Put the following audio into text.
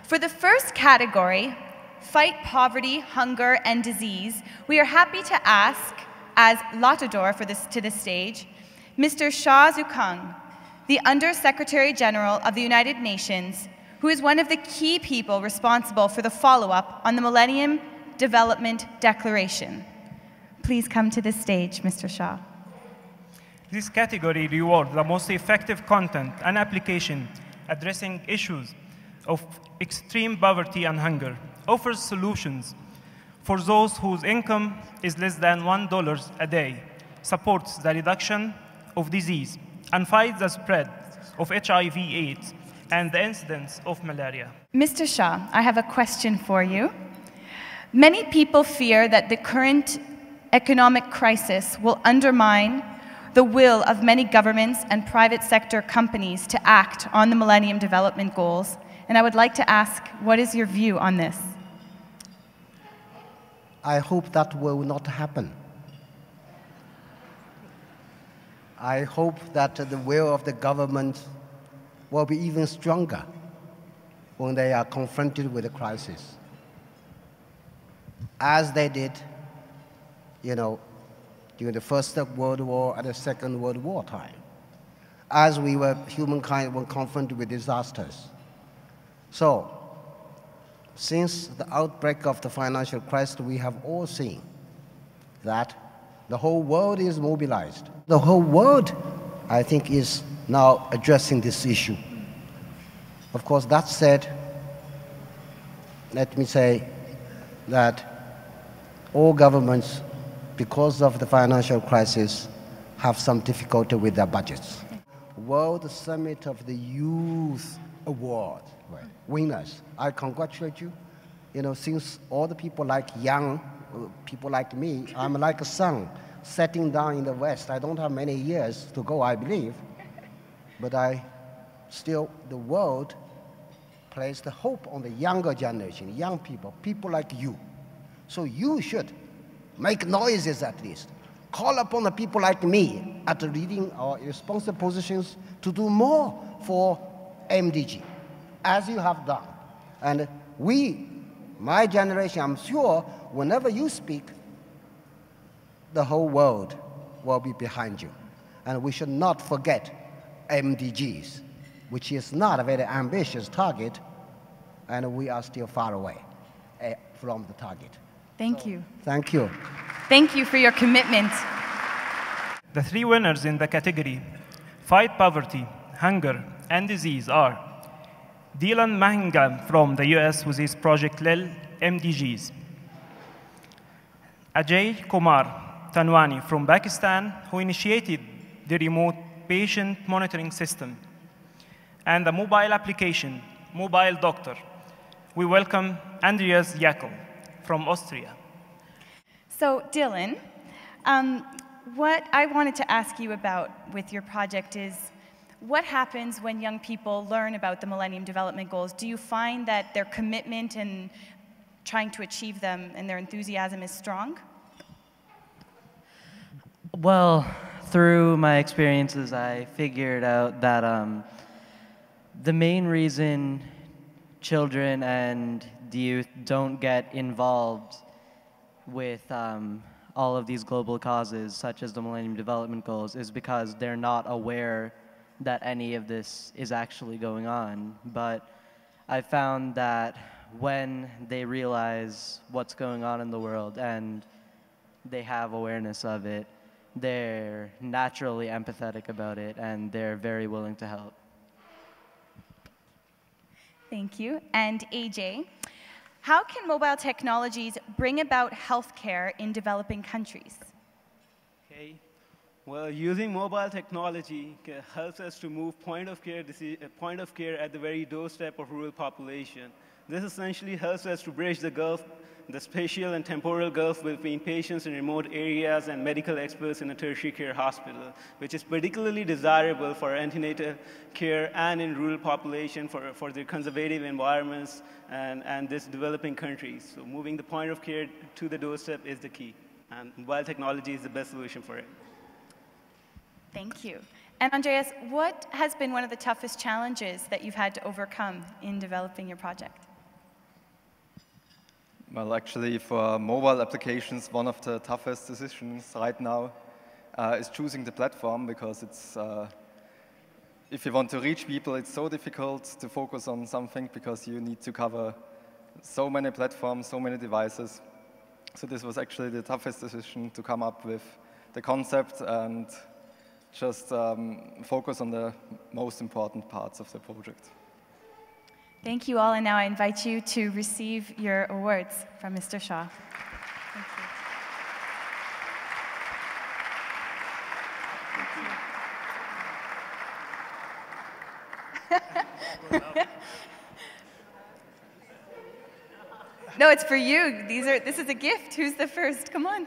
For the first category, Fight Poverty, Hunger, and Disease, we are happy to ask, as Latador to this stage, Mr. Shah Zukang, the Under-Secretary General of the United Nations, who is one of the key people responsible for the follow-up on the Millennium Development Declaration. Please come to this stage, Mr. Shah. This category rewards the most effective content and application addressing issues of extreme poverty and hunger, offers solutions for those whose income is less than $1 a day, supports the reduction of disease, and fights the spread of HIV/AIDS and the incidence of malaria. Mr. Shah, I have a question for you. Many people fear that the current economic crisis will undermine the will of many governments and private sector companies to act on the Millennium Development Goals, and I would like to ask, what is your view on this? I hope that will not happen. I hope that the will of the government will be even stronger when they are confronted with a crisis, as they did, during the First World War and the Second World War time, as humankind were confronted with disasters. So, since the outbreak of the financial crisis, we have all seen that the whole world is mobilized. The whole world, I think, is now addressing this issue. Of course, that said, let me say that all governments, because of the financial crisis, have some difficulty with their budgets. World Summit of the Youth Award winners, I congratulate you. Since all the people like young people like me, I'm like a son sitting down in the West. I don't have many years to go, I believe, but the world placed the hope on the younger generation, young people, people like you. So you should make noises at least. Call upon the people like me at leading our responsible positions to do more for MDG, as you have done. And my generation, I'm sure, whenever you speak, the whole world will be behind you. And we should not forget MDGs, which is not a very ambitious target, and we are still far away from the target. Thank you. Thank you. Thank you for your commitment. The three winners in the category Fight Poverty, Hunger, and Disease are Dylan Mahingam from the US with his Project LIL MDGs, Ajay Kumar Tanwani from Pakistan, who initiated the remote patient monitoring system, and the mobile application, Mobile Doctor. We welcome Andreas Jakel from Austria. So, Dylan, what I wanted to ask you about with your project is, what happens when young people learn about the Millennium Development Goals? Do you find that their commitment in trying to achieve them and their enthusiasm is strong? Well, through my experiences, I figured out that the main reason children and the youth don't get involved with all of these global causes, such as the Millennium Development Goals, is because they're not aware that any of this is actually going on. But I found that when they realize what's going on in the world and they have awareness of it, they're naturally empathetic about it and they're very willing to help. Thank you. And AJ, how can mobile technologies bring about healthcare in developing countries? Okay. Well, using mobile technology helps us to move point of care at the very doorstep of rural population. This essentially helps us to bridge the gulf, the spatial and temporal gulf between patients in remote areas and medical experts in a tertiary care hospital, which is particularly desirable for antenatal care and in rural population for their conservative environments and this developing countries. So moving the point of care to the doorstep is the key, and mobile technology is the best solution for it. Thank you. And Andreas, what has been one of the toughest challenges that you've had to overcome in developing your project? Well, actually, for mobile applications, one of the toughest decisions right now is choosing the platform, because it's, if you want to reach people, it's so difficult to focus on something because you need to cover so many platforms, so many devices. So this was actually the toughest decision, to come up with the concept and just focus on the most important parts of the project. Thank you all, and now I invite you to receive your awards from Mr. Shaw. Thank you. No, it's for you. This is a gift. Who's the first? Come on.